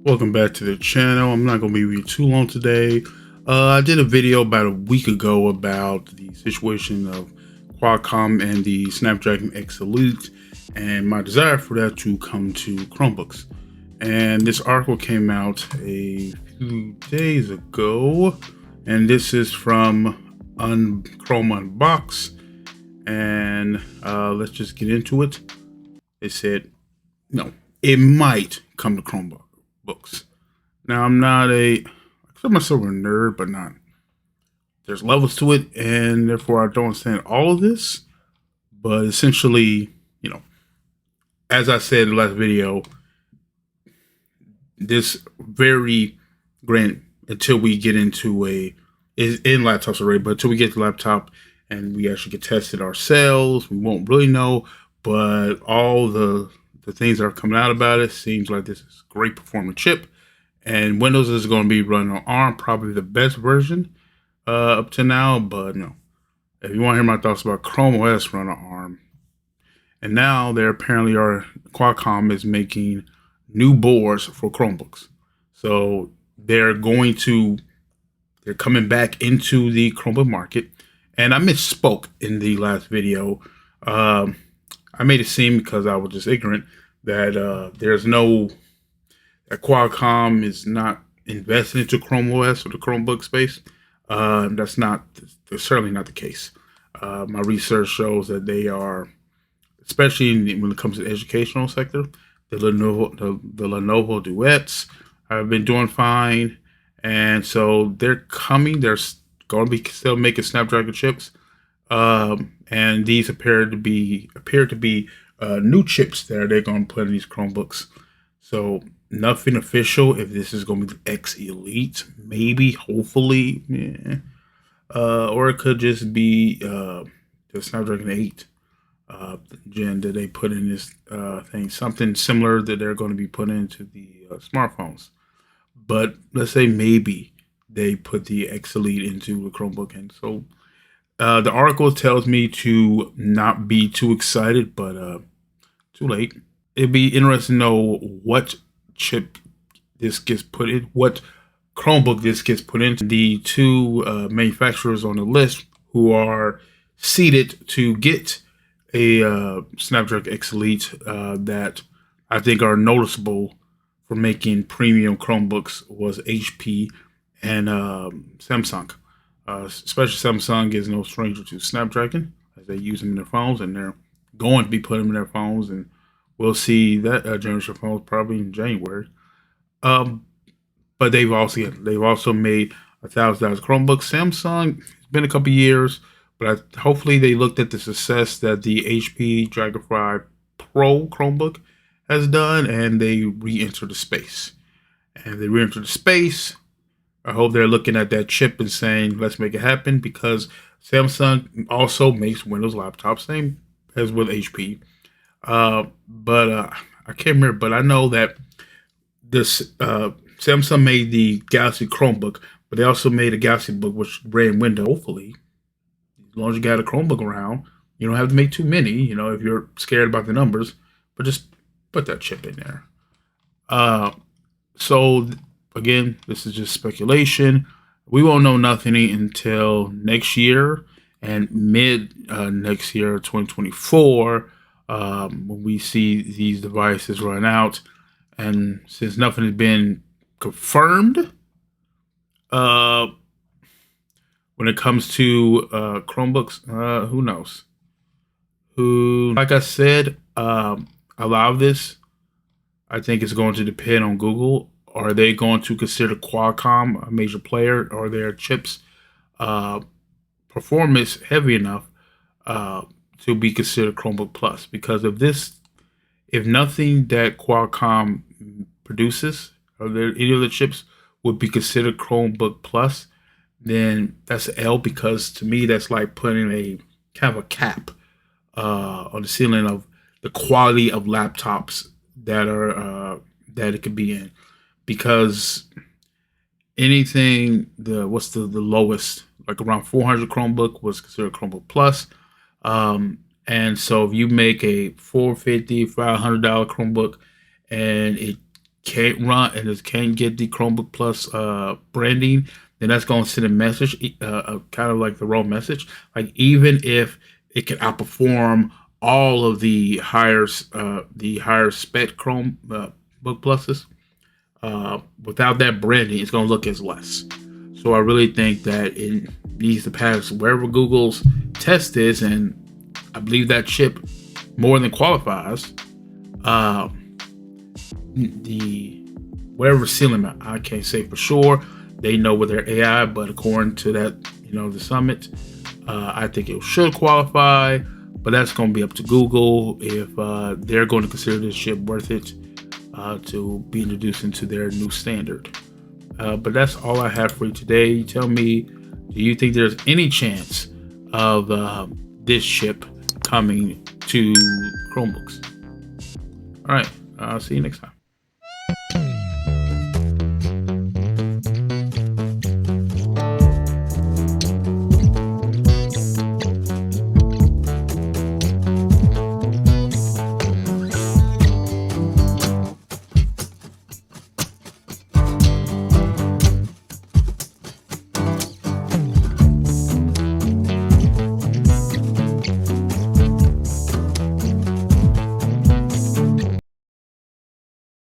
Welcome back to the channel. I'm not going to be too long today. I did a video about a week ago about the situation of Qualcomm and the Snapdragon X Elite and my desire for that to come to Chromebooks. And this article came out a few days ago, and this is from Chrome Unbox. And let's just get into it. They said, no, it might come to Chromebook books. Now, I consider myself a nerd, but not. There's levels to it, and therefore I don't understand all of this. But essentially, as I said in the last video, this very grant until we get into is in laptops already, but until we get the laptop and we actually get tested ourselves, we won't really know. But all the things that are coming out about it seems like this is a great performing chip, and Windows is going to be running on ARM, probably the best version up to now. But no, if you want to hear my thoughts about Chrome OS, run on ARM. And now Qualcomm is making new boards for Chromebooks, so they're coming back into the Chromebook market. And I misspoke in the last video. I made it seem, because I was just ignorant, that that Qualcomm is not invested into Chrome OS or the Chromebook space. That's certainly not the case. My research shows that they are, especially when it comes to the educational sector, the Lenovo Duets have been doing fine, and so they're coming. They're going to be still making Snapdragon chips. And these appear to be new chips that they're going to put in these Chromebooks. So nothing official if this is going to be the X Elite, maybe, hopefully, or it could just be the Snapdragon 8 gen that they put in this thing, something similar that they're going to be putting into the smartphones. But let's say maybe they put the X Elite into the Chromebook, and so. The article tells me to not be too excited, but too late. It'd be interesting to know what chip this gets put in, what Chromebook this gets put into. The two manufacturers on the list who are seated to get a Snapdragon X Elite that I think are noticeable for making premium Chromebooks was HP and Samsung. Especially Samsung is no stranger to Snapdragon, as they use them in their phones, and they're going to be putting them in their phones, and we'll see that generation of phones probably in January. But they've also made $1,000 Chromebook. Samsung, it's been a couple years, but hopefully they looked at the success that the HP Dragonfly Pro Chromebook has done, and they re-entered the space. I hope they're looking at that chip and saying, let's make it happen, because Samsung also makes Windows laptops, same as with HP. But I can't remember, but I know that this Samsung made the Galaxy Chromebook, but they also made a Galaxy Book which ran Windows. Hopefully, as long as you got a Chromebook around, you don't have to make too many, if you're scared about the numbers, but just put that chip in there. So again, this is just speculation. We won't know nothing until next year and mid next year, 2024, when we see these devices run out. And since nothing has been confirmed when it comes to Chromebooks, who knows? Like I said, a lot of this, I think, is going to depend on Google. Are they going to consider Qualcomm a major player? Are their chips performance heavy enough to be considered Chromebook Plus? Because if nothing that Qualcomm produces, or any of the chips would be considered Chromebook Plus, then that's an L, because to me that's like putting a kind of a cap on the ceiling of the quality of laptops that it could be in. Because anything, what's the lowest, like around 400 Chromebook was considered Chromebook Plus. And so if you make a $450, $500 Chromebook and it can't run and just can't get the Chromebook Plus branding, then that's going to send a message, kind of like the wrong message. Like even if it can outperform all of the higher spec Chromebook Pluses, without that branding, it's going to look as less. So I really think that it needs to pass wherever Google's test is, and I believe that chip more than qualifies. The whatever ceiling, I can't say for sure. They know with their AI, but according to that, the summit, I think it should qualify. But that's going to be up to Google if they're going to consider this chip worth it to be introduced into their new standard. But that's all I have for you today. Tell me, do you think there's any chance of this chip coming to Chromebooks? All right, I'll see you next time.